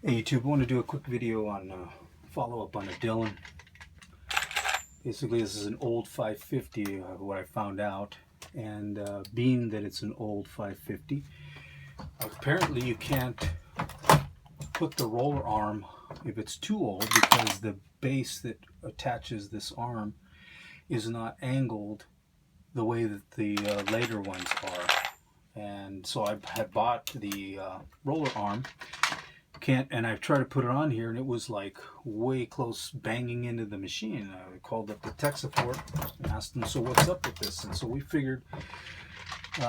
Hey YouTube, I want to do a quick video on follow-up on a Dillon. Basically, this is an old 550, what I found out. And being that it's an old 550, apparently you can't put the roller arm if it's too old, because the base that attaches this arm is not angled the way that the later ones are. And so I had bought the roller arm. And I've tried to put it on here, and it was like way close banging into the machine. I called up the tech support and asked them, so what's up with this? And so we figured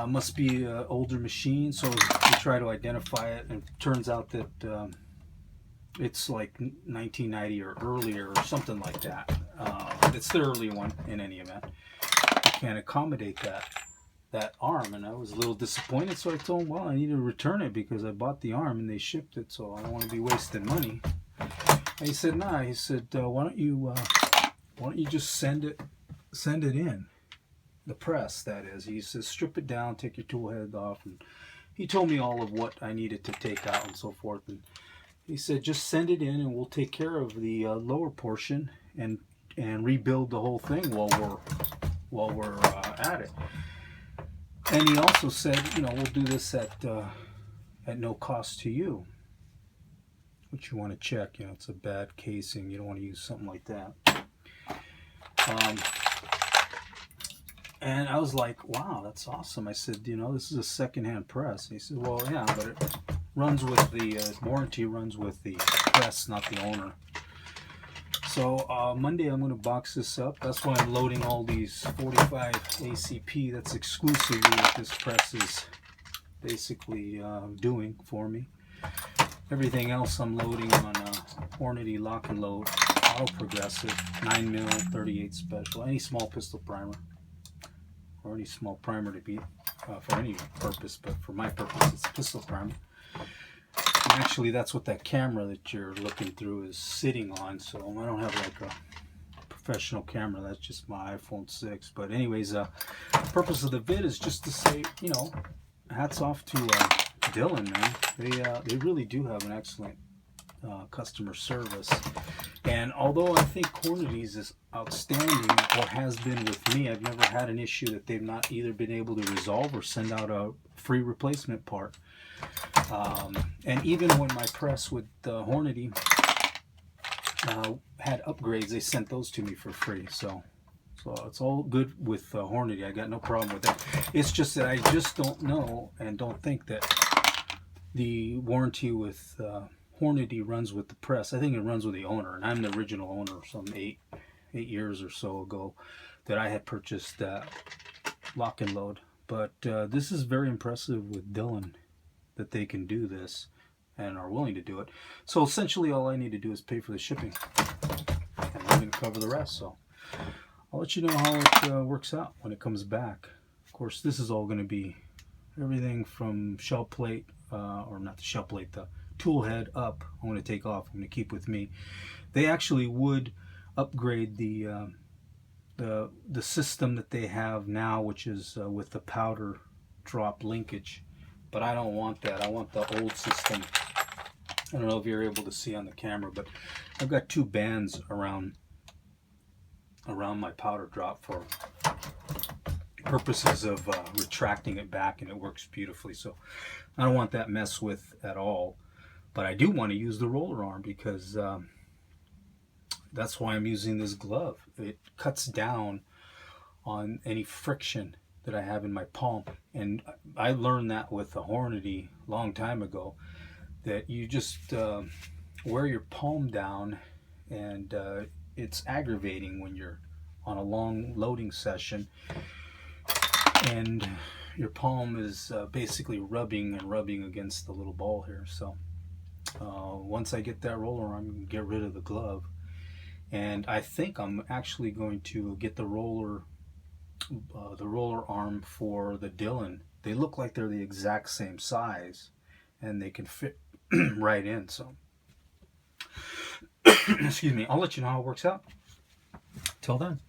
must be an older machine, so we try to identify it, and it turns out that it's like 1990 or earlier or something like that. It's the early one in any event. You can't accommodate that arm, and I was a little disappointed, so I told him, well, I need to return it because I bought the arm and they shipped it, so I don't want to be wasting money. And he said, nah. He said, why don't you just send it in, the press, that is. He says, strip it down, take your tool head off, and he told me all of what I needed to take out and so forth. And he said, just send it in and we'll take care of the lower portion and rebuild the whole thing while we're at it. And he also said, we'll do this at no cost to you. Which you want to check. It's a bad casing. You don't want to use something like that. And I was like, wow, that's awesome. I said, this is a secondhand press. He said, well, yeah, but it runs with the warranty runs with the press, not the owner. So Monday I'm going to box this up. That's why I'm loading all these 45 ACP. That's exclusively what this press is basically doing for me. Everything else I'm loading on a Hornady lock and load auto progressive 9mm 38 special. Any small pistol primer or any small primer to be for any purpose, but for my purpose it's pistol primer. Actually, that's what that camera that you're looking through is sitting on, so I don't have like a professional camera. That's just my iPhone 6. But anyways, the purpose of the vid is just to say, hats off to Dillon, man. They really do have an excellent customer service. And although I think Hornady's is outstanding, or has been with me, I've never had an issue that they've not either been able to resolve or send out a free replacement part. And even when my press with Hornady had upgrades, they sent those to me for free. So it's all good with Hornady. I got no problem with that. It's just that I just don't know and don't think that the warranty with Hornady runs with the press. I think it runs with the owner, and I'm the original owner some 8 years or so ago that I had purchased that lock and load. But this is very impressive with Dillon, that they can do this and are willing to do it. So essentially all I need to do is pay for the shipping, and I'm going to cover the rest. So I'll let you know how it works out when it comes back. Of course, this is all going to be everything from shell plate, or not the shell plate, the tool head up. I'm going to take off. I'm going to keep with me. They actually would upgrade the system that they have now, which is with the powder drop linkage. But I don't want that. I want the old system. I don't know if you're able to see on the camera, but I've got 2 bands around my powder drop for purposes of retracting it back, and it works beautifully. So I don't want that mess with at all. But I do want to use the roller arm because that's why I'm using this glove. It cuts down on any friction that I have in my palm. And I learned that with the Hornady a long time ago, that you just wear your palm down, and it's aggravating when you're on a long loading session and your palm is basically rubbing against the little ball here. So once I get that roller arm, I'm going to get rid of the glove, and I think I'm actually going to get the roller arm for the Dillon. They look like they're the exact same size, and they can fit right in. So excuse me, I'll let you know how it works out. Till then.